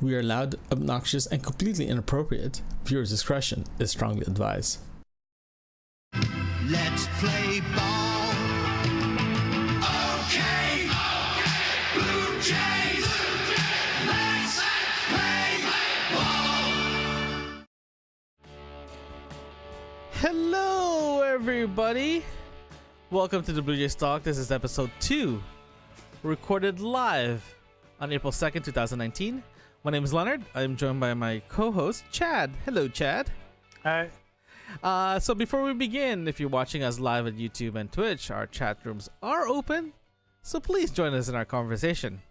We are loud, obnoxious, and completely inappropriate. Viewers' discretion is strongly advised. Let's play ball. Okay. Blue Jays. Let's play ball. Hello, everybody. Welcome to the Blue Jays Talk. This is episode 2, recorded live on April 2nd, 2019. My name is Leonard. I'm joined by my co-host, Chad. Hello, Chad. Hi. So before we begin, if you're watching us live at YouTube and Twitch, our chat rooms are open, so please join us in our conversation.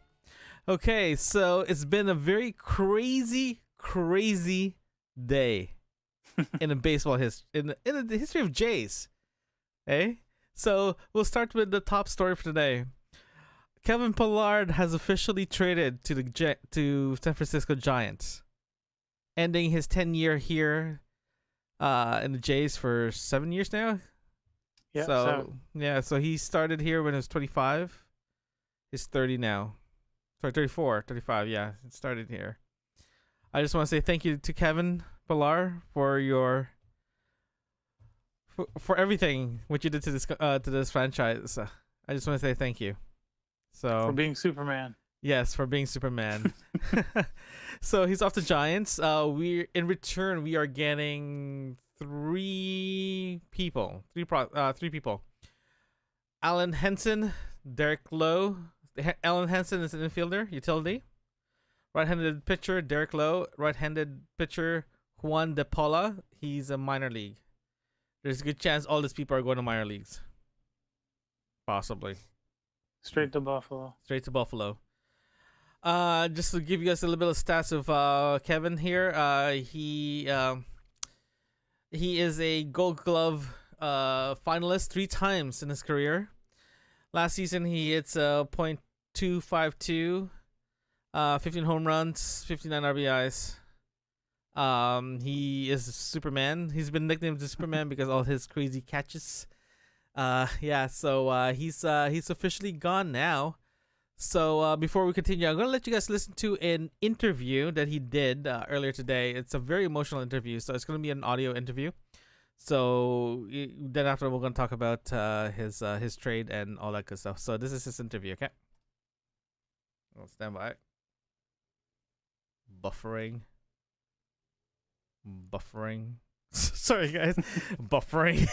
Okay, so it's been a very crazy day in the baseball in the history of Jays. Hey, so we'll start with the top story for today. Kevin Pillar has officially traded to San Francisco Giants, ending his 10-year here in the Jays for 7 years now. Yeah, so he started here when he was 25. He's 30 now. Sorry, 35, yeah. It started here. I just want to say thank you to Kevin Pillar for for everything what you did to this franchise. I just want to say thank you. So For being Superman. Yes, for being Superman. So he's off the Giants. We are getting three people. Alan Henson, Derek Lowe. Alan Henson is an infielder, utility. Right-handed pitcher, Derek Lowe. Right-handed pitcher, Juan De Paula. He's a minor league. There's a good chance all these people are going to minor leagues. Possibly. Straight to Buffalo. Just to give you guys a little bit of stats of Kevin here. He is a Gold Glove finalist 3 times in his career. Last season he hits .252, 15 home runs, 59 RBIs. He is Superman. He's been nicknamed the Superman because all his crazy catches. So he's officially gone now. So before we continue, I'm going to let you guys listen to an interview that he did earlier today. It's a very emotional interview, so it's going to be an audio interview. So then after, we're going to talk about his trade and all that good stuff. So this is his interview, okay? I'll stand by. Buffering. Sorry, guys. Buffering.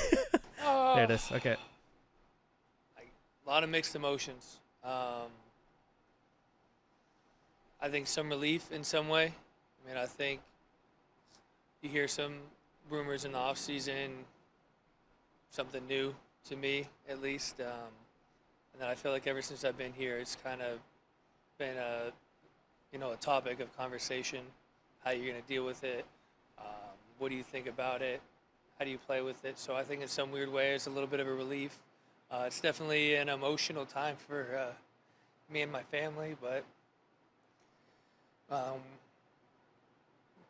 There it is. Okay. A lot of mixed emotions. I think some relief in some way. I mean, I think you hear some rumors in the off season, something new to me at least, and then I feel like ever since I've been here, it's kind of been a topic of conversation. How you're gonna deal with it? What do you think about it? How do you play with it? So I think in some weird way, it's a little bit of a relief. It's definitely an emotional time for me and my family, but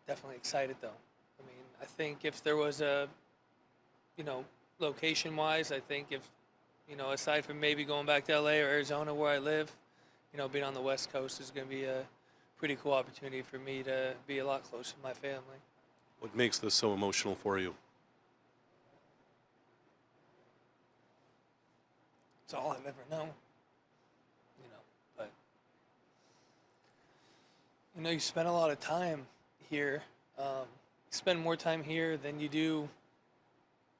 definitely excited though. I mean, I think if there was a, location-wise, I think if, aside from maybe going back to LA or Arizona where I live, being on the West Coast is going to be a pretty cool opportunity for me to be a lot closer to my family. What makes this so emotional for you? It's all I've ever known, but, you spend a lot of time here. You spend more time here than you do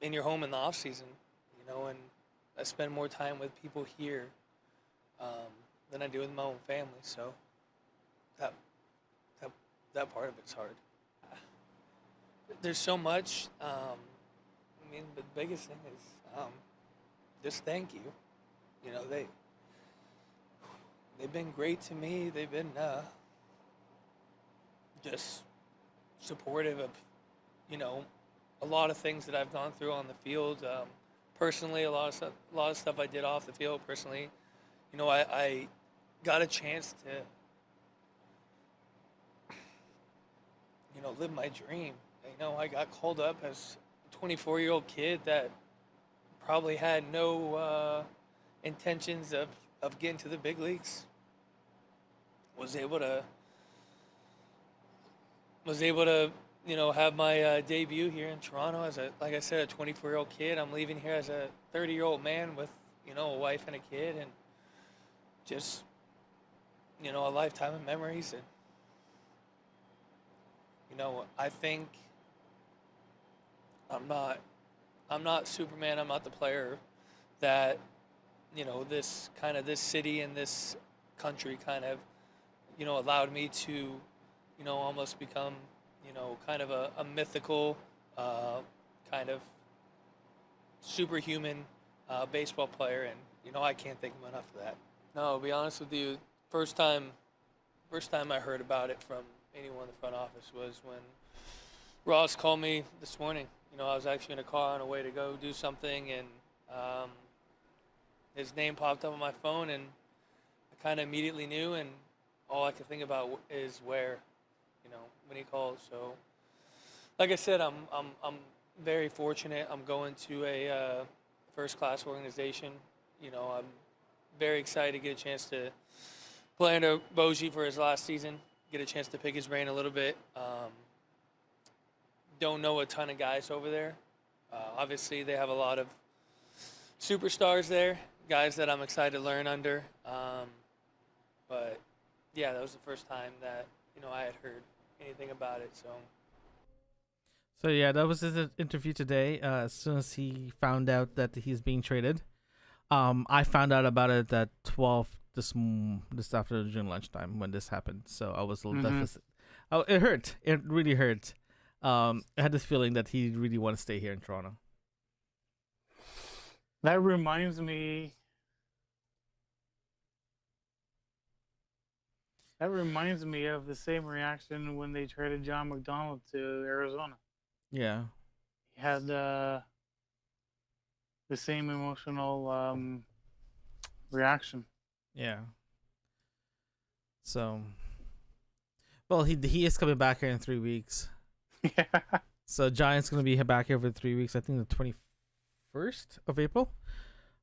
in your home in the off season, and I spend more time with people here than I do with my own family. So that part of it's hard. There's so much. The biggest thing is just thank you. They've been great to me. They've been just supportive of, a lot of things that I've gone through on the field. Personally, a lot of stuff I did off the field. Personally, I got a chance to, live my dream. I got called up as a 24-year-old kid that probably had no intentions of getting to the big leagues. Was able to was able to, have my debut here in Toronto as like I said, a 24-year-old kid. I'm leaving here as a 30-year-old man with, a wife and a kid, and just, a lifetime of memories. And, I think I'm not Superman. I'm not the player that, this city and this country kind of, allowed me to, almost become, kind of a mythical, kind of superhuman baseball player. And, I can't thank him enough for that. No, to be honest with you, first time I heard about it from anyone in the front office was when Ross called me this morning. I was actually in a car on a way to go do something, and his name popped up on my phone, and I kind of immediately knew, and all I could think about is where, when he called. So, like I said, I'm very fortunate. I'm going to a first-class organization. I'm very excited to get a chance to play under Boji for his last season, get a chance to pick his brain a little bit. Don't know a ton of guys over there. Obviously, they have a lot of superstars there, guys that I'm excited to learn under. But, yeah, that was the first time that, I had heard anything about it. So yeah, that was his interview today. As soon as he found out that he's being traded, I found out about it at 12 this afternoon during lunchtime when this happened. So I was a little deficit. Oh, it hurt. It really hurt. I had this feeling that he really wanted to stay here in Toronto. That reminds me. That reminds me of the same reaction when they traded John McDonald to Arizona. Yeah. He had the same emotional reaction. Yeah. So, well, he is coming back here in 3 weeks. Yeah. So Giants gonna be back here for 3 weeks. I think the 21st of April.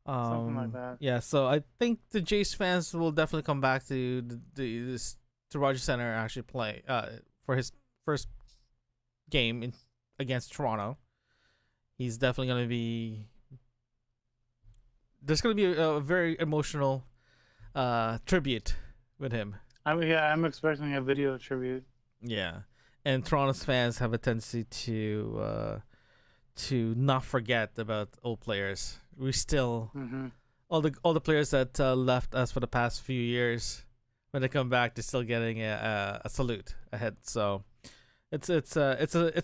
Something like that. Yeah. So I think the Jays fans will definitely come back to to Rogers Center and actually play for his first game against Toronto. He's definitely gonna be. There's gonna be a very emotional tribute with him. I'm expecting a video tribute. Yeah, and Toronto's fans have a tendency to not forget about old players. We still all the players that left us for the past few years, when they come back, they're still getting a salute ahead. So it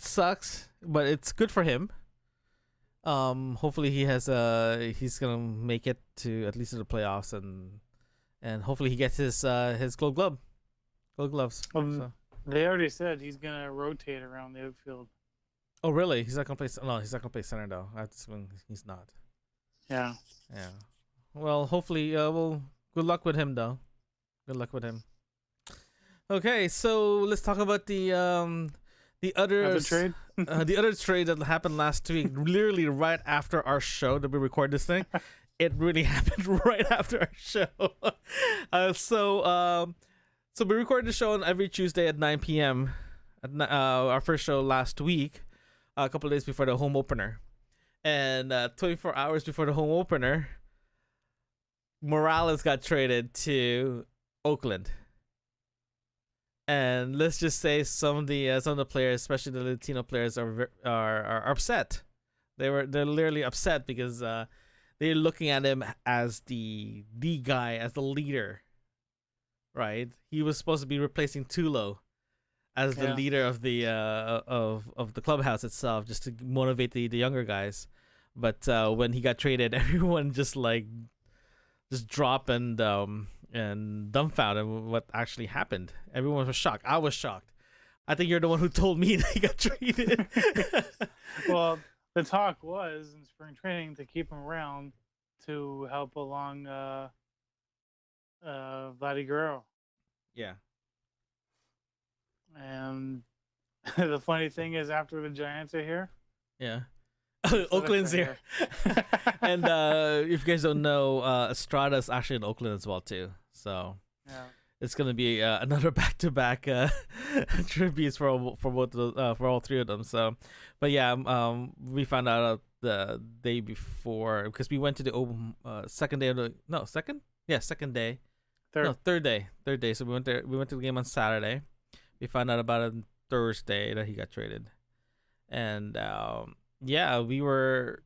sucks, but it's good for him. Hopefully he's gonna make it to at least to the playoffs, and hopefully he gets his gold gloves. So. They already said he's gonna rotate around the outfield. Oh really? He's not gonna play. No, he's not gonna play center though. That's when he's not. Yeah. Yeah. Well, hopefully, good luck with him though. Good luck with him. Okay, so let's talk about the other trade. the other trade that happened last week, literally right after our show that we record this thing. It really happened right after our show. So we recorded the show on every Tuesday at 9 p.m. Our first show last week, a couple of days before the home opener, and 24 hours before the home opener, Morales got traded to Oakland. And let's just say some of the players, especially the Latino players, are upset. They're literally upset because they're looking at him as the guy, as the leader, right? He was supposed to be replacing Tulo as the leader of the of the clubhouse itself, just to motivate the younger guys. But when he got traded, everyone just dropped and dumbfounded what actually happened. Everyone was shocked. I was shocked. I think you're the one who told me that he got traded. Well, the talk was in spring training to keep him around to help along Vladdy Guerrero. Yeah. And the funny thing is, after the Giants are here, yeah. Oakland's here. And if you guys don't know, Estrada's actually in Oakland as well too. So yeah. it's gonna be another back-to-back tributes for all three of them. So, but yeah, we found out the day before because we went to the second day of the second day, third day. So we went there. We went to the game on Saturday. We found out about it on Thursday that he got traded, and yeah, we were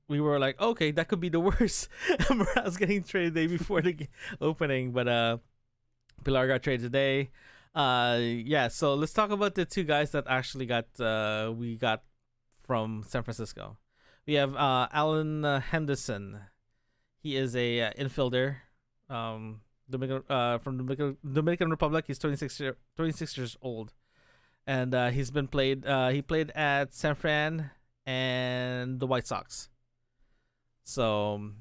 like, okay, that could be the worst. Morales getting traded the day before the opening, but Pilar got traded today. Yeah, so let's talk about the two guys that actually we got from San Francisco. We have Alan Henderson. He is a infielder from the Dominican Republic. He's 26 years old, and he played at San Fran and the White Sox. So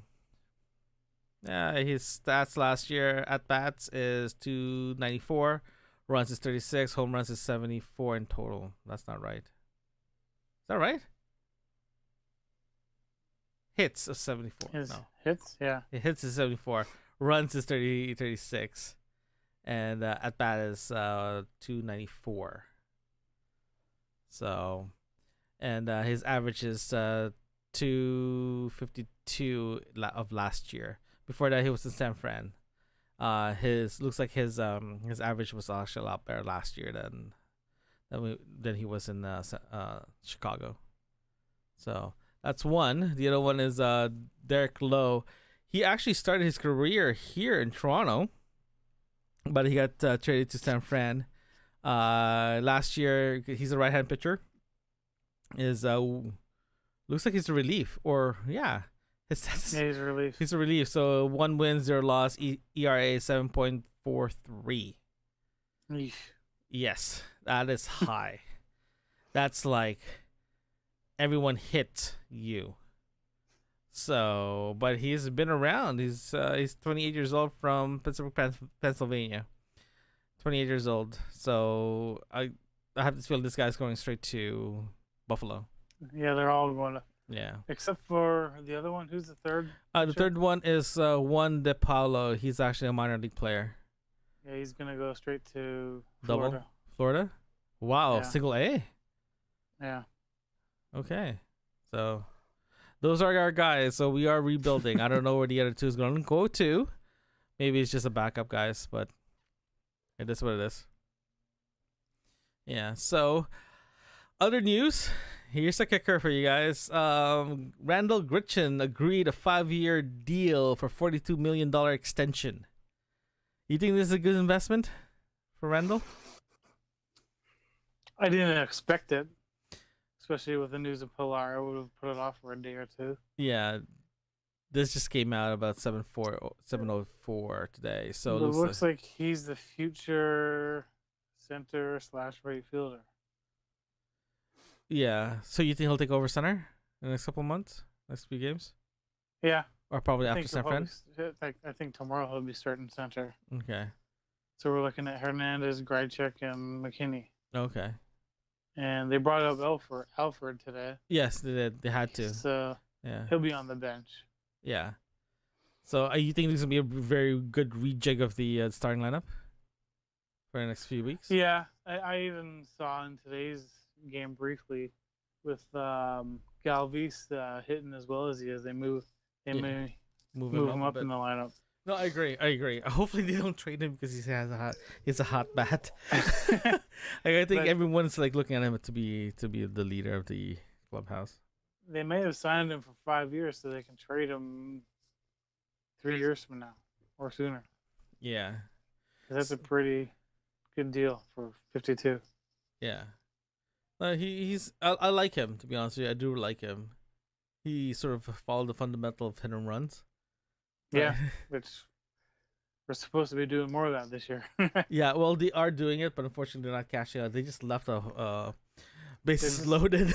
yeah, his stats last year at bats is 294, runs is 36, home runs is 74 in total. That's not right. Is that right? Hits of 74. Hits, yeah. Hits is 74. Runs is 36. And at bat is 294. So, and his average is 252 of last year. Before that, he was in San Fran. Looks like his average was actually a lot better last year than he was in Chicago. So that's one. The other one is Derek Lowe. He actually started his career here in Toronto, but he got traded to San Fran last year. He's a right-hand pitcher. Looks like he's a relief, or yeah. He's a relief. He's a relief. So 1 win, 0 loss, ERA 7.43. Eesh. Yes, that is high. That's like everyone hit you. So, but he's been around. He's 28 years old from Pittsburgh, Pennsylvania. 28 years old. So I have this feeling this guy's going straight to Buffalo. Yeah, they're all going to. Yeah. Except for the other one. Who's the third? The third one is Juan De Paulo. He's actually a minor league player. Yeah, he's going to go straight to Florida. Florida? Wow, Yeah. single A? Yeah. Okay. So those are our guys. So we are rebuilding. I don't know where the other two is going to go to. Maybe it's just a backup, guys, but it is what it is. Yeah. So other news. Here's a kicker for you guys. Randall Gritchen agreed a 5-year deal for $42 million extension. You think this is a good investment for Randall? I didn't expect it, especially with the news of Pilar. I would have put it off for a day or two. Yeah, this just came out about 7:04 today. So It looks like he's the future center/right fielder. Yeah. So you think he'll take over center in the next couple months, next few games, Yeah. or probably I after think San Fran? I think tomorrow he'll be starting center. Okay. So we're looking at Hernandez, Grychek, and McKinney. Okay. And they brought up Alfred today. Yes, they did. They had to. So Yeah. he'll be on the bench. Yeah. So you think this is gonna be a very good rejig of the starting lineup for the next few weeks? Yeah. I even saw in today's game briefly with Galvis hitting as well as he is. They move him up in the lineup. No, I agree. Hopefully they don't trade him because he's a hot bat. I think But- everyone's like looking at him to be the leader of the clubhouse. They may have signed him for 5 years so they can trade him 3 years from now or sooner. Yeah. 'Cause that's a pretty good deal for 52. Yeah. I like him, to be honest with you. I do like him. He sort of followed the fundamental of hit and runs. Yeah, which we're supposed to be doing more of that this year. Yeah, well, they are doing it, but unfortunately they're not cashing out. They just left bases just- loaded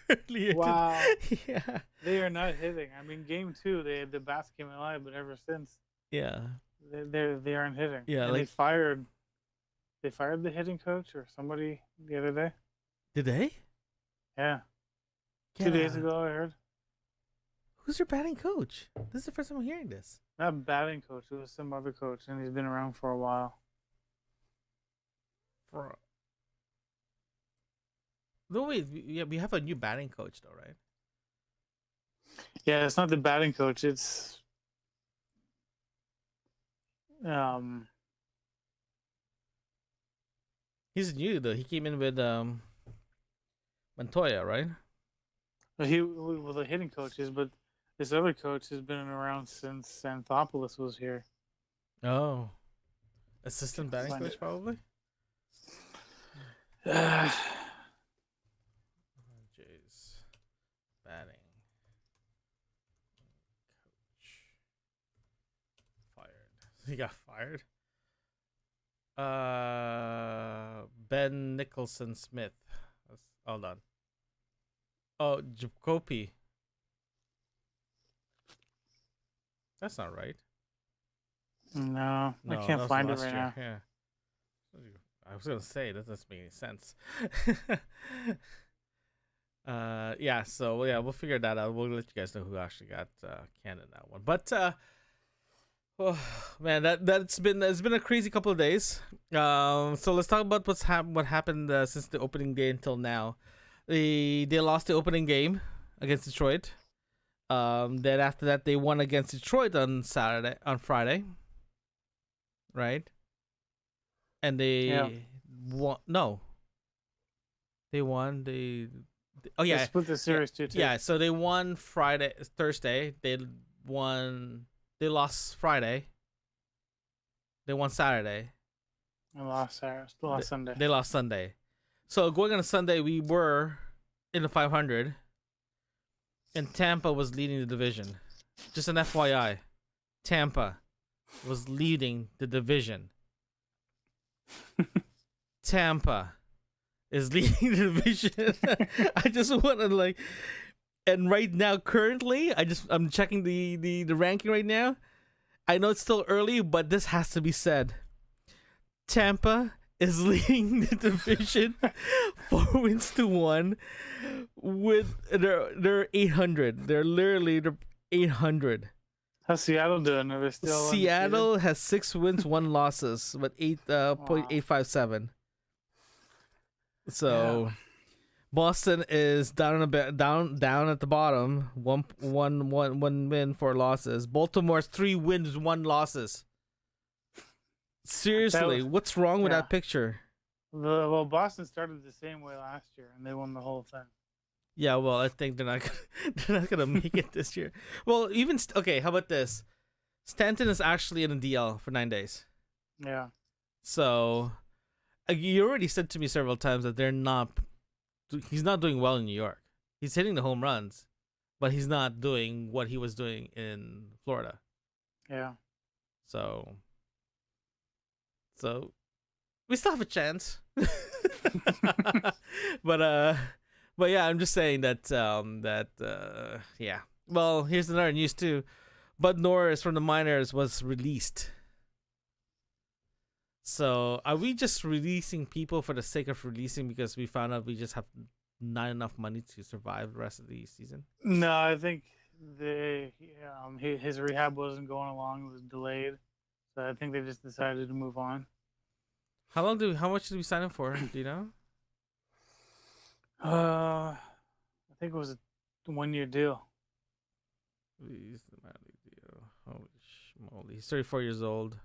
earlier. Wow. Yeah. They are not hitting. I mean, game 2, the bats came alive, but ever since Yeah. they aren't hitting. Yeah, And like- they fired the hitting coach or somebody the other day. Did they? Yeah, 2 Get days out. ago I heard. Who's your batting coach? This is the first time I'm hearing this. Not batting coach. It was some other coach, and he's been around for a while. No, wait. We have a new batting coach, though, right? Yeah, it's not the batting coach. It's He's new, though. He came in with Montoya, right? the hitting coaches, but this other coach has been around since Anthopoulos was here. Oh. Assistant batting Find coach, it. probably? Uh, Jays. Batting. Coach. Fired. He got fired? Ben Nicholson Smith. Hold on. Oh, Jacopi. That's not right. no, I No, that can't was find it last right year. now. Yeah. I was gonna say that doesn't make any sense. Yeah. So yeah, we'll figure that out. We'll let you guys know who actually got canned in that one. But oh, man, it's been a crazy couple of days. So let's talk about what happened since the opening day until now. They lost the opening game against Detroit. Then after that, they won against Detroit on Friday, right? And they won. No, they won. Oh They yeah, split the series too. yeah. So they won Thursday. They lost Friday. They won Saturday. I lost Saturday. Still lost Sunday. They lost Sunday. So going on a Sunday, we were in the 500, and Tampa was leading the division. Just an FYI, Tampa was leading the division. Tampa is leading the division. I just want to and right now, currently, I'm checking the ranking right now. I know it's still early, but this has to be said. Tampa is leading the division 4-1 with they're 800. They're 800. How's Seattle doing? Are they still Seattle has 6 wins, 1 losses, but 8.857. So Boston is down at the bottom. One win, 4 losses. Baltimore's 3 wins, 1 losses. Seriously, what's wrong with that picture? Well, Boston started the same way last year, and they won the whole thing. Yeah, well, I think they're not gonna make it this year. Well, okay. How about this? Stanton is actually in a DL for 9 days. Yeah. So, you already said to me several times that he's not doing well in New York. He's hitting the home runs, but he's not doing what he was doing in Florida. Yeah. So we still have a chance. But yeah, I'm just saying that yeah. Well, here's another news too. Bud Norris from the minors was released. So are we just releasing people for the sake of releasing because we found out we just have not enough money to survive the rest of the season? No, I think his rehab wasn't going along. It was delayed. So I think they just decided to move on. How much did we sign him for? Do you know? I think it was a 1-year deal. Holy moly. He's 34 years old.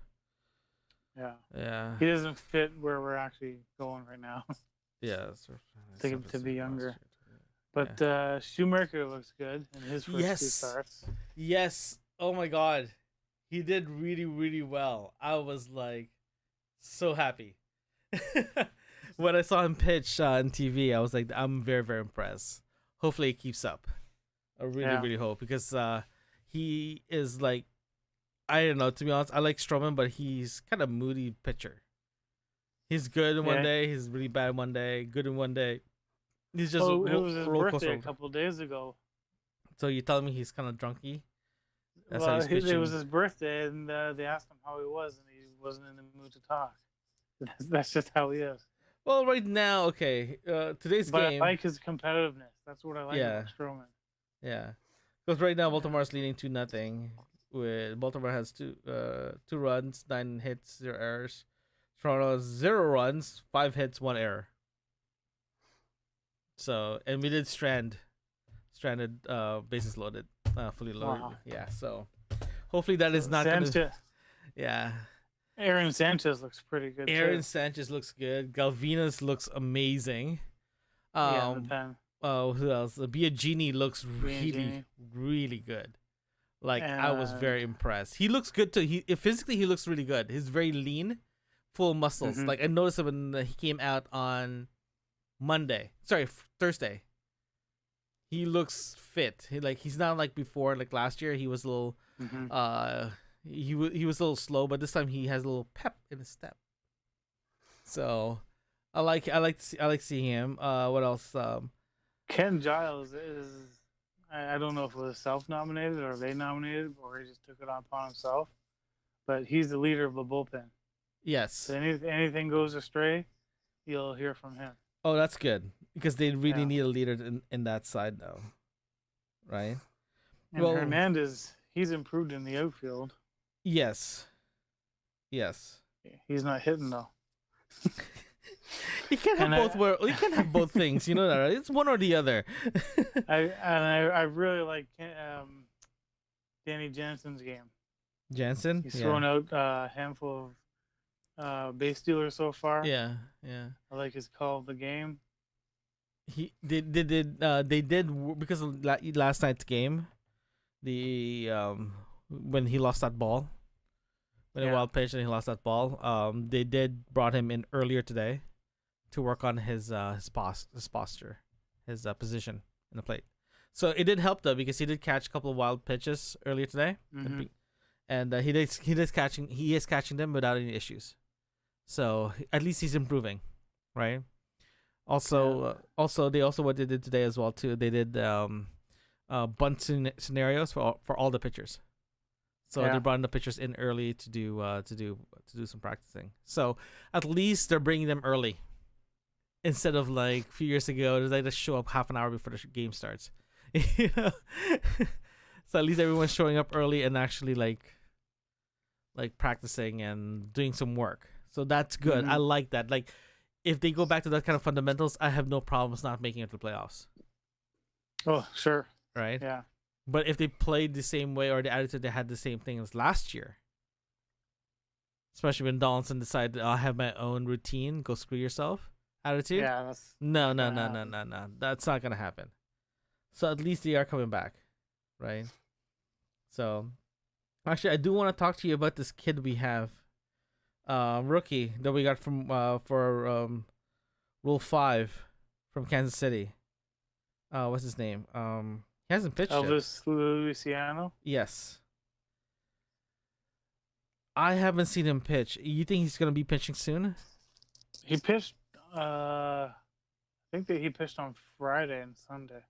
Yeah. Yeah. He doesn't fit where we're actually going right now. Yeah. Take him to be younger. But Shoemaker looks good in his first 2 starts. Yes. Oh my God. He did really, really well. I was so happy. When I saw him pitch on TV, I was like, I'm very, very impressed. Hopefully it keeps up. I really, really hope, because he is I don't know, to be honest, I like Stroman, but he's kind of moody pitcher. He's good in one day, he's really bad one day, good in one day. He's just it was his birthday a couple of days ago. So you're telling me he's kind of drunky? That's how he's pitching. It was his birthday, and they asked him how he was, and he wasn't in the mood to talk. That's just how he is. Well, right now, okay, today's game. I like his competitiveness. That's what I like about Stroman. Yeah, because right now Baltimore's leading 2-0. With Baltimore has 2 runs, 9 hits, 0 errors. Toronto 0 runs, 5 hits, 1 error. So, and we did stranded, bases loaded, fully loaded. Wow. Yeah. So, hopefully that is not gonna. Sanchez, Yeah. Aaron Sanchez looks pretty good. Aaron too. Sanchez looks good. Galvinas looks amazing. Yeah, the pen. Who else? Biagini looks really, Biagini. really good. Like I was very impressed. He looks good too. Physically he looks really good. He's very lean, full muscles. Mhm. Like I noticed it when he came out on Thursday. He looks fit. He's not like before. Like last year, he was a little Mhm. he was a little slow, but this time he has a little pep in his step. So I like seeing him. What else? Ken Giles is. I don't know if it was self-nominated or they nominated, or he just took it upon himself. But he's the leader of the bullpen. Yes. So anything goes astray, you'll hear from him. Oh, that's good because they really Yeah. need a leader in that side though, right? And Well- Hernandez, he's improved in the outfield. Yes. Yes. He's not hitting though. You can't have And both. You can't have both things. You know that, right? It's one or the other. I really like Danny Jansen's game. Jansen. He's thrown out a handful of base stealers so far. Yeah. Yeah. I like his call of the game. They did because of last night's game. The when he lost that ball, when a Yeah. wild pitch and he lost that ball. They did brought him in earlier today to work on his posture, his position in the plate. So it did help though because he did catch a couple of wild pitches earlier today, Mhm. and he is catching them without any issues. So at least he's improving, right? Also, they also what they did today as well too. They did bunt scenarios for all the pitchers. So they Yeah. brought the pitchers in early to do some practicing. So at least they're bringing them early, instead of like a few years ago they just show up half an hour before the game starts. You know? So at least everyone's showing up early and actually like practicing and doing some work. So that's good. Mhm. I like that. Like if they go back to that kind of fundamentals, I have no problems not making it to the playoffs. Oh, sure. Right? Yeah. But if they played the same way or the attitude they had the same thing as last year, especially when Donaldson decided I'll have my own routine, go screw yourself attitude. Yeah. That's No. gonna That's not gonna happen. So at least they are coming back, right? So actually I do want to talk to you about this kid we have. Rookie that we got from for Rule 5 from Kansas City. What's his name? He hasn't pitched yet. Elvis Luciano. Yes. I haven't seen him pitch. You think he's gonna be pitching soon? He pitched. I think that he pitched on Friday and Sunday.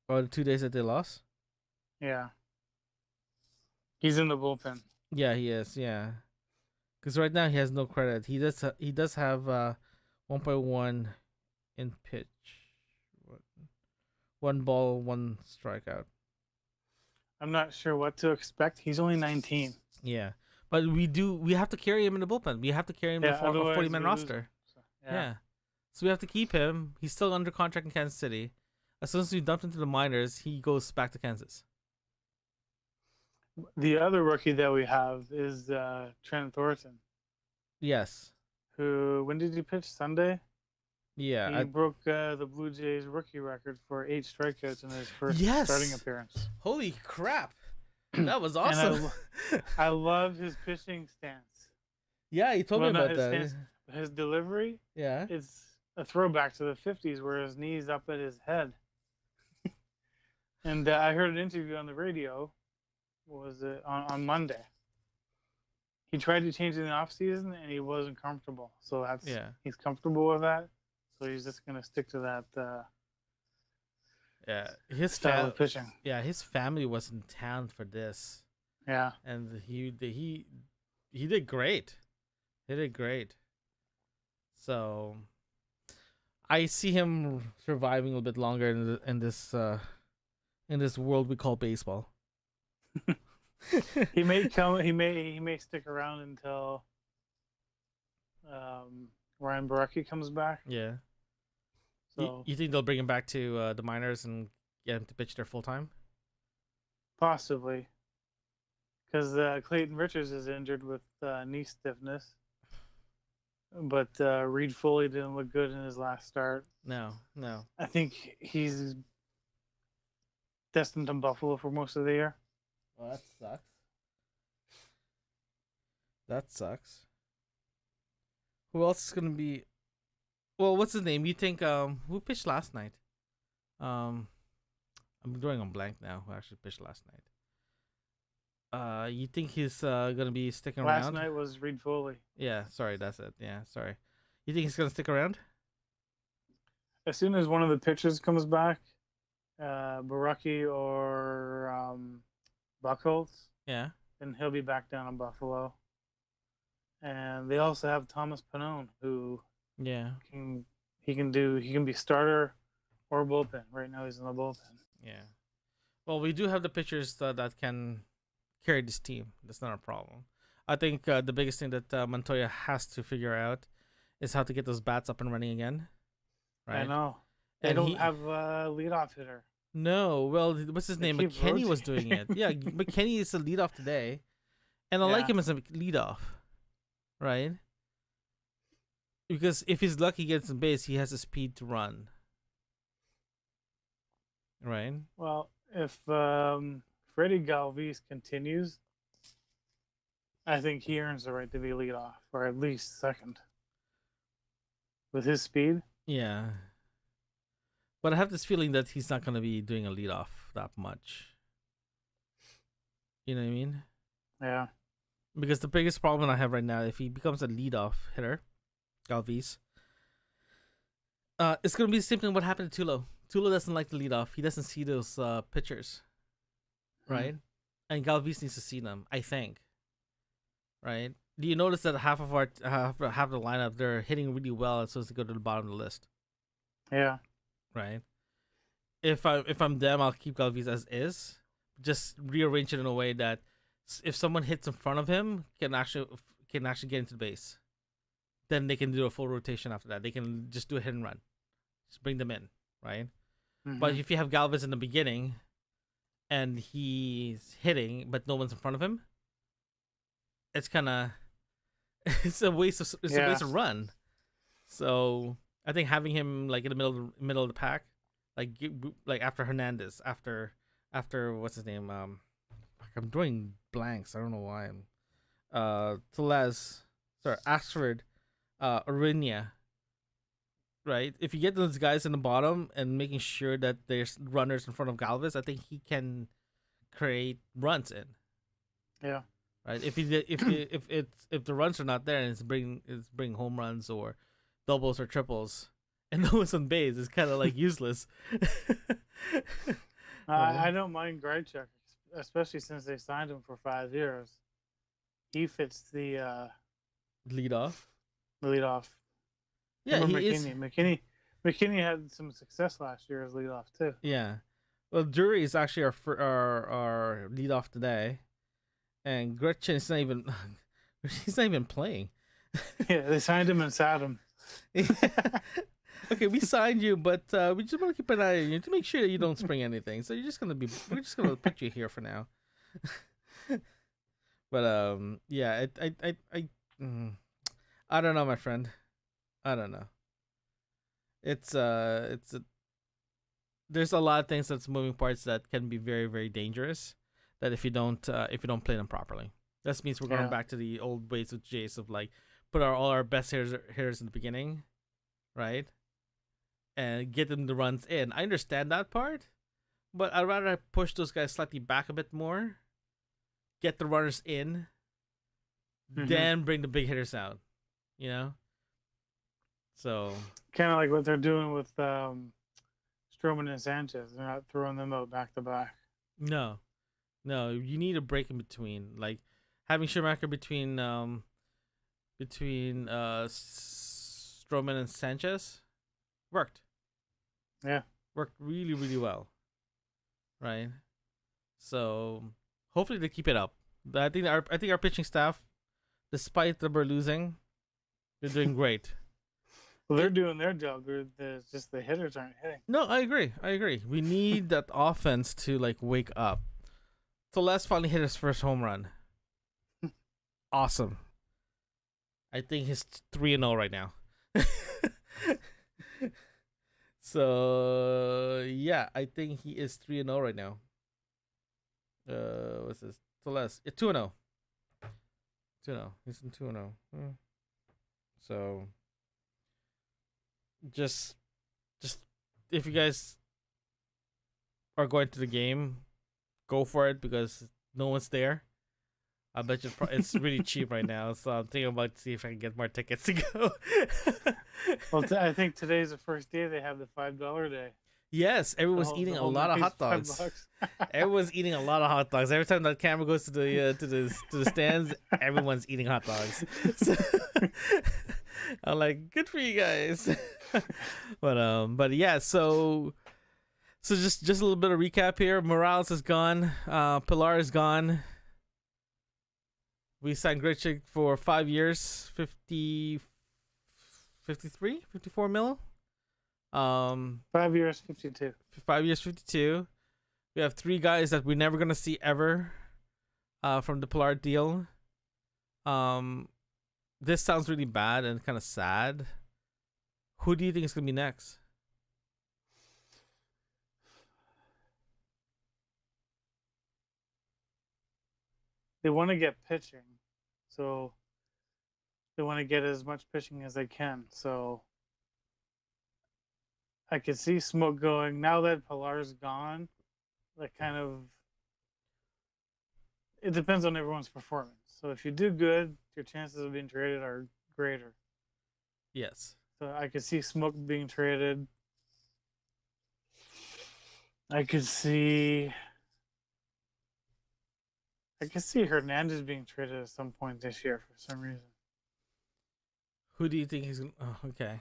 Or the 2 days that they lost? Yeah. He's in the bullpen. Yeah, he is. Yeah, because right now he has no credit. He does have 1.1 in pitch. 1 ball, 1 strikeout. I'm not sure what to expect. He's only 19. Yeah, but we have to carry him in the bullpen. We have to carry him in a otherwise 40-man we lose roster. him. So, Yeah. So we have to keep him. He's still under contract in Kansas City. As soon as we dumped into the minors, he goes back to Kansas. The other rookie that we have is Trent Thornton, Yes. who, when did he pitch? Sunday? Yeah. He broke the Blue Jays rookie record for 8 strikeouts in his first Yes! starting appearance. Holy crap. That was And awesome. I love his pitching stance. Yeah, he told Well, me not about his that. stance, his delivery, Yeah. it's a throwback to the 50s where his knee's up at his head. And I heard an interview on the radio, was it on Monday? He tried to change it in the off season and he wasn't comfortable. So he's comfortable with that. So he's just gonna stick to that Yeah. His style of pitching. Yeah, his family was in town for this. Yeah. And he did great. He did great. So I see him surviving a little bit longer in this world we call baseball. He may stick around until Ryan Barecki comes back. Yeah. So You think they'll bring him back to the minors and get him to pitch there full time? possibly, because Clayton Richards is injured with knee stiffness, but Reed Foley didn't look good in his last start. No. I think he's destined to Buffalo for most of the year. Well, that sucks. That sucks. Who else is gonna be? Well, what's his name? You think who pitched last night? I'm drawing on blank now. Who actually pitched last night? You think he's gonna be sticking Last around? night was Reed Foley. Yeah, sorry, that's it. Yeah, sorry. You think he's gonna stick around? As soon as one of the pitchers comes back, Barecki or Buchholz, Yeah. then he'll be back down in Buffalo. And they also have Thomas Pannone, who Yeah. can be starter or bullpen. Right now he's in the bullpen. Yeah. Well, we do have the pitchers that can carry this team. That's not a problem. I think the biggest thing that Montoya has to figure out is how to get those bats up and running again. Right? I know. They And don't have a leadoff hitter. No. Well, what's his They name? keep McKinney was doing it. Yeah, McKinney is the leadoff today. And I like Yeah. him as a leadoff. Right? Because if he's lucky, he gets in base, he has the speed to run. Right? Well, if Freddie Galvis continues, I think he earns the right to be leadoff, or at least second. With his speed, Yeah. But I have this feeling that he's not going to be doing a leadoff that much. You know what I mean? yeah. Because the biggest problem I have right now, if he becomes a leadoff hitter, Galvis, it's going to be the same thing what happened to Tulo. Tulo doesn't like the leadoff. He doesn't see those pitchers. Right? And Galvis needs to see them, I think. Right? Do you notice that half the lineup, they're hitting really well as soon as they go to the bottom of the list? Yeah. Right. If I'm them, I'll keep Galvis as is. Just rearrange it in a way that if someone hits in front of him, can actually get into the base. Then they can do a full rotation after that. They can just do a hit and run. Just bring them in, right? But if you have Galvis in the beginning, and he's hitting, but no one's in front of him, it's kind of it's a waste of run. So I think having him like in the middle of the pack, like after Hernandez, after what's his name? I'm drawing blanks. I don't know why. Telez, sorry, Ashford, Arinia. Right. If you get those guys in the bottom and making sure that there's runners in front of Galvis, I think he can create runs in. Yeah. Right. If the runs are not there and it's bring home runs or doubles or triples and no one's on base, it's kind of like useless. I don't mind Graycheck, especially since they signed him for 5 years. He fits the leadoff. leadoff. Yeah, he is. McKinney had some success last year as leadoff too. Yeah. Well, Drury is actually our leadoff today, and Gretchen is not even he's not even playing. Yeah, they signed him and sat him. Okay, we signed you, but we just want to keep an eye on you to make sure that you don't spring anything. So we're just gonna put you here for now. But yeah, I don't know, my friend. I don't know. There's a lot of things that's moving parts that can be very, very dangerous. That if you don't play them properly, that means we're going back to the old ways with Jace of like put all our best hitters in the beginning, right, and get them the runs in. I understand that part, but I'd rather push those guys slightly back a bit more, get the runners in, then bring the big hitters out. You know. So kind of like what they're doing with Stroman and Sanchez. They're not throwing them out back to back. No, you need a break in between. Like having Schumacher between Stroman and Sanchez worked. Yeah, worked really, really well. Right. So hopefully they keep it up. I think our pitching staff, despite that we're losing, They're doing great. Well, they're doing their job. Just the hitters aren't hitting. No, I agree. We need that offense to like wake up. So Les finally hit his first home run. Awesome. I think he's 3-0 right now. So yeah, I think he is 3-0 right now. What's this? Celeste, 2-0. 2-0. He's in 2-0. So just if you guys are going to the game, go for it because no one's there. I bet you it's really cheap right now, so I'm thinking about see if I can get more tickets to go. Well, I think today's the first day they have the $5 day. Yes, everyone's eating a lot of hot dogs. Everyone's eating a lot of hot dogs. Every time that camera goes to the stands, everyone's eating hot dogs. So, I'm like, good for you guys. but yeah, so just a little bit of recap here. Morales is gone. Pilar is gone. We signed Grichik for 5 years, 54 mil. 5 years, 52. 5 years, 52. We have 3 guys that we're never gonna see ever, from the Pilar deal. This sounds really bad and kind of sad. Who do you think is gonna be next? They want to get pitching, so they want to get as much pitching as they can. So I could see Smoke going now that Pilar's gone. That kind of it depends on everyone's performance. So if you do good, your chances of being traded are greater. Yes. So I could see Smoke being traded. I could see Hernandez being traded at some point this year for some reason. Who do you think he's gonna? Oh, okay.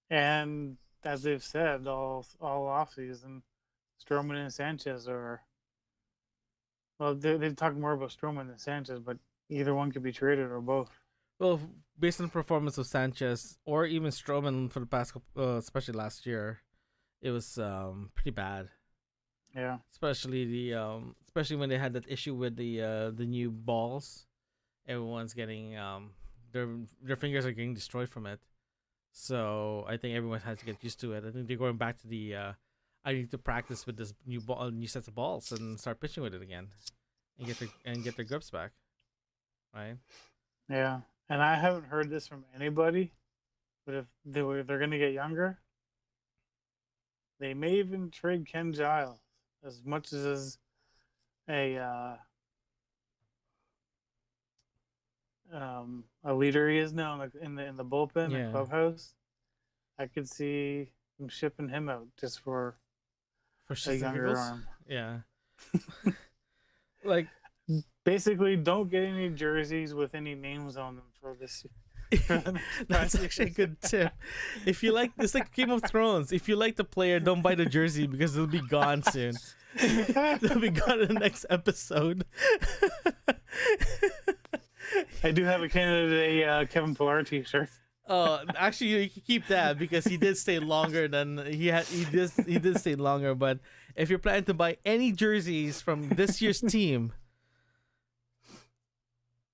And as they've said all offseason, Stroman and Sanchez are. Well, they've talked more about Stroman than Sanchez, but either one could be traded or both. Well, based on the performance of Sanchez or even Stroman for the past couple, especially last year, it was pretty bad. Yeah. Especially when they had that issue with the new balls, everyone's getting their fingers are getting destroyed from it. So I think everyone has to get used to it. I think they're going back to the I need to practice with this new sets of balls and start pitching with it again, and get their grips back, right? Yeah, and I haven't heard this from anybody, but if they're going to get younger, they may even trade Ken Giles as much as a leader he is now in the bullpen and clubhouse. I could see them shipping him out just for a younger arm. Yeah. Like basically, don't get any jerseys with any names on them for this year. That's actually a good tip. If you like, it's like Game of Thrones. If you like the player, don't buy the jersey because it'll be gone soon. It'll be gone in the next episode. I do have a candidate Kevin Pilar t-shirt. Oh, actually, you can keep that because he did stay longer than he did stay longer. But if you're planning to buy any jerseys from this year's team,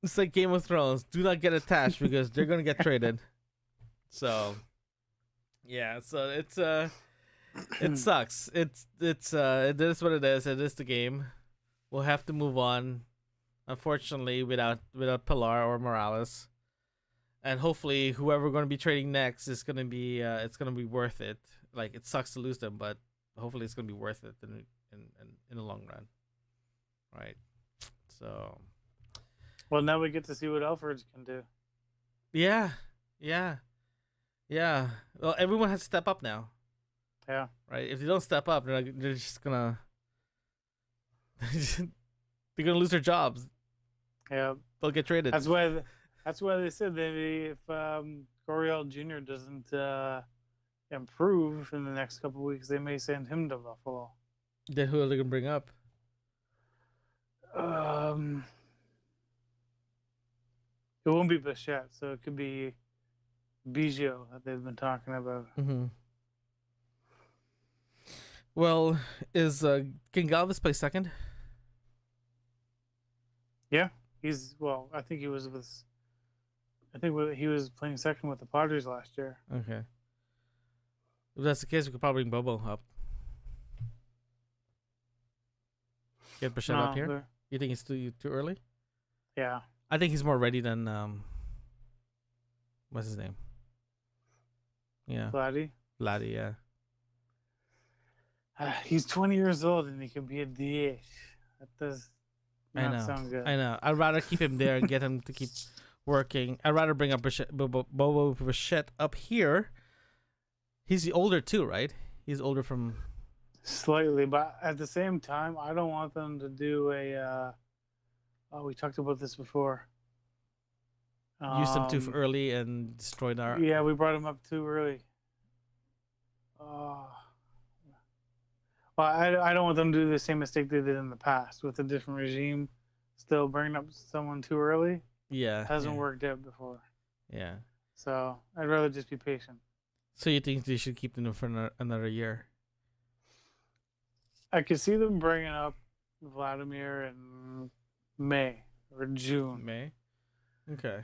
it's like Game of Thrones. Do not get attached because they're gonna get traded. So, yeah. So it's it sucks. It is what it is. It is the game. We'll have to move on. Unfortunately, without Pilar or Morales. And hopefully, whoever we're going to be trading next is going to be it's going to be worth it. Like, it sucks to lose them, but hopefully it's going to be worth it in the long run, right? So, well, now we get to see what Alfred's can do. Yeah. Well, everyone has to step up now. Yeah. Right. If they don't step up, they're just gonna they're gonna lose their jobs. Yeah. They'll get traded. That's why they said that if Gurriel Jr. doesn't improve in the next couple of weeks, they may send him to Buffalo. Then who are they gonna bring up? It won't be Bichette, so it could be Biggio that they've been talking about. Mm-hmm. Well, can Galvis play second? Yeah, I think he was he was playing second with the Padres last year. Okay. If that's the case, we could probably bring Bobo up. Get Bichette up here. they're- You think it's too early? Yeah, I think he's more ready than what's his name? Yeah, Vladdy. Vladdy. Yeah. He's 20 years old and he can be a DH. That does not sound good. I know. I'd rather keep him there and get him to keep working. I'd rather bring up Bobo Bichette up here. He's older too, right? He's older from. Slightly, but at the same time, I don't want them to do a. We talked about this before. Use them too early and destroy our. Yeah, we brought him up too early. Well, I don't want them to do the same mistake they did in the past with a different regime. Still bringing up someone too early. Yeah. Hasn't worked out before. Yeah. So I'd rather just be patient. So you think they should keep them for another year? I could see them bringing up Vladimir in May or June. May. Okay.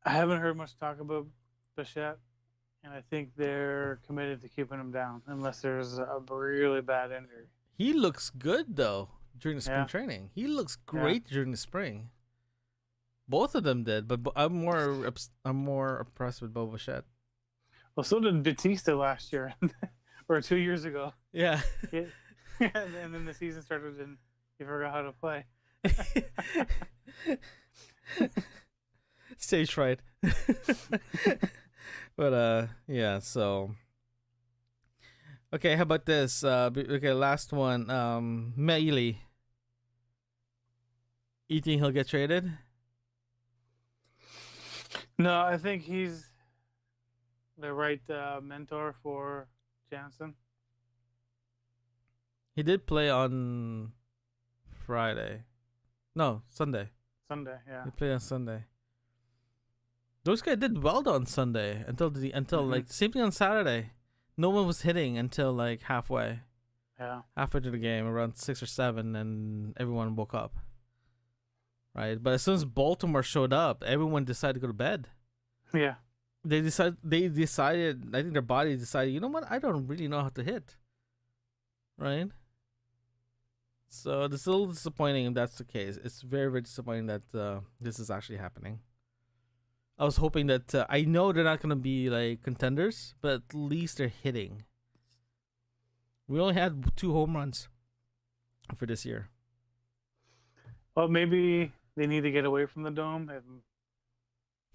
I haven't heard much talk about Bichette, and I think they're committed to keeping him down unless there's a really bad injury. He looks good though during the spring Yeah. training. He looks great during the spring. Both of them did, but I'm more impressed with Boba Bichette. Well, so did Batista last year, or 2 years ago. Yeah. And then the season started and he forgot how to play. Stage fright. But yeah, so okay, how about this? Okay, last one. Meili. You think he'll get traded? No, I think he's the right mentor for Jansen. He did play on Friday. No, Sunday. Sunday, yeah. He played on Sunday. Those guys did well on Sunday until like same thing on Saturday. No one was hitting until like halfway through the game, around 6 or 7, and everyone woke up. Right, but as soon as Baltimore showed up, everyone decided to go to bed. Yeah. They decided. I think their body decided. You know what? I don't really know how to hit. Right. So it's a little disappointing if that's the case. It's very, very disappointing that this is actually happening. I was hoping that I know they're not gonna be like contenders, but at least they're hitting. We only had 2 home runs for this year. Well, maybe they need to get away from the dome and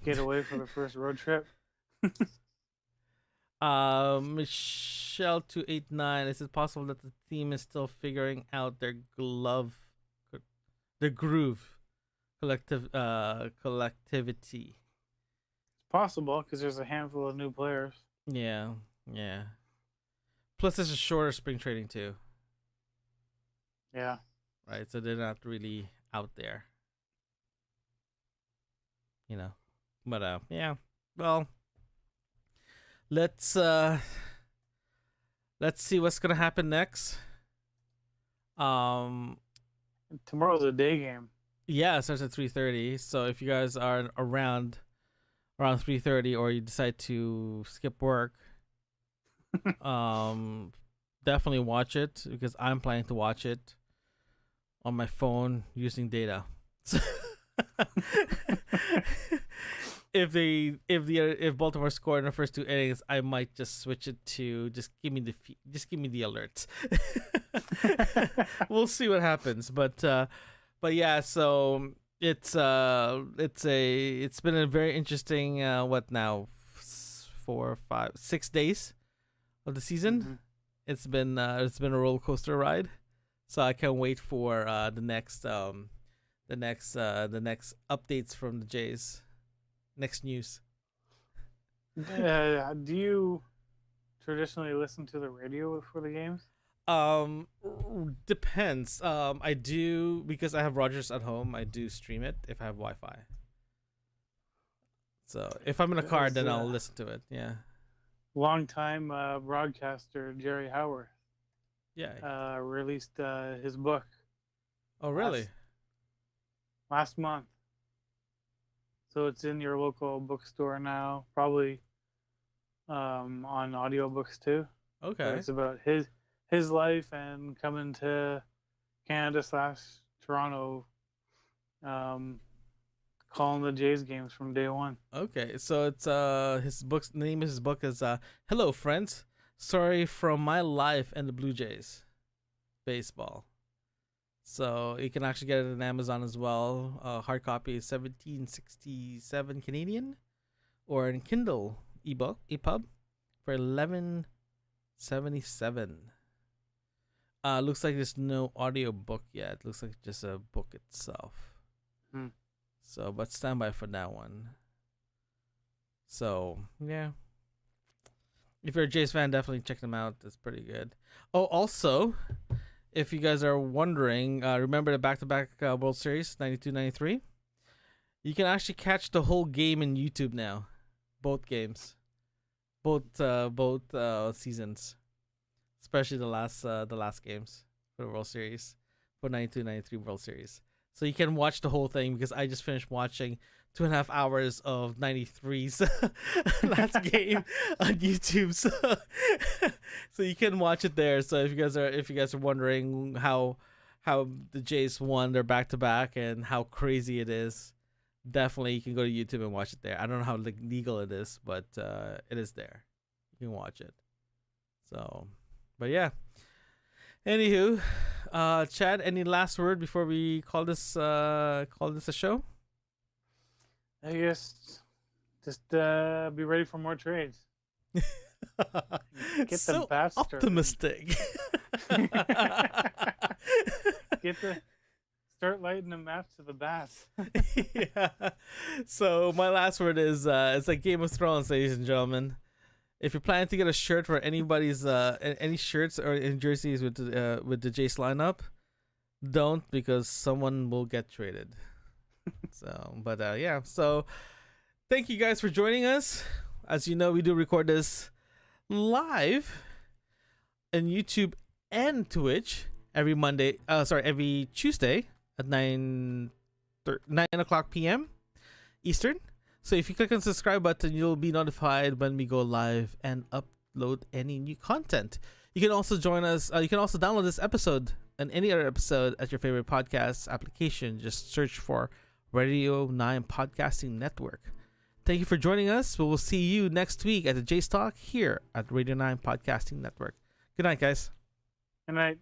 get away for the first road trip. Michelle 289. Is it possible that the team is still figuring out their groove, collectivity? It's possible because there's a handful of new players. Yeah. Plus, it's a shorter spring training too. Yeah. Right, so they're not really out there. You know, but yeah. Well, let's see what's gonna happen next. Tomorrow's a day game. Yeah, it starts at 3:30. So if you guys are around 3:30, or you decide to skip work, definitely watch it, because I'm planning to watch it on my phone using data. If Baltimore score in the first 2 innings, I might just switch it to just give me the alerts. We'll see what happens, but yeah. So it's been a very interesting 4, 5, 6 days of the season. Mm-hmm. It's been a roller coaster ride. So I can't wait for the next updates from the Jays. Next news. Do you traditionally listen to the radio for the games? Depends. I do, because I have Rogers at home. I do stream it if I have Wi-Fi. So if I'm in a car, then I'll listen to it. Yeah. Longtime broadcaster Jerry Howard Yeah. released his book. Oh, really? Last month. So it's in your local bookstore now, probably on audiobooks too. Okay. So it's about his life and coming to Canada/Toronto, calling the Jays games from day one. Okay, so it's the name of his book is Hello Friends, Story from My Life and the Blue Jays Baseball. So you can actually get it on Amazon as well. Hard copy is $17.67 Canadian, or in Kindle EPUB for $11.77. Looks like there's no audio book yet. Looks like just a book itself. So, but stand by for that one. So, yeah. If you're a Jays fan, definitely check them out. It's pretty good. Oh, also, if you guys are wondering, remember the back-to-back World Series, 92-93? You can actually catch the whole game in YouTube now. Both games. Both seasons. Especially the last games for the World Series. For 92-93 World Series. So you can watch the whole thing because I just finished watching 2.5 hours of 93's last game on YouTube. So you can watch it there. So if you guys are wondering how the Jays won their back-to-back and how crazy it is, definitely you can go to YouTube and watch it there. I don't know how legal it is, but it is there. You can watch it. So, but yeah. Anywho, Chad, any last word before we call this a show? I guess just be ready for more trades. Get so the bats optimistic. Start lighting the maps to the bats. Yeah. So my last word is it's like Game of Thrones, ladies and gentlemen. If you're planning to get a shirt for anybody's any shirts or in jerseys with the Jays lineup, don't, because someone will get traded. So, but yeah. So, thank you guys for joining us. As you know, we do record this live on YouTube and Twitch every Tuesday at 9 o'clock p.m. Eastern. So if you click on the subscribe button, you'll be notified when we go live and upload any new content. You can also join us. You can also download this episode and any other episode at your favorite podcast application. Just search for Radio9 Podcasting Network. Thank you for joining us. We will see you next week at the Jays Talk here at Radio9 Podcasting Network. Good night, guys. Good night.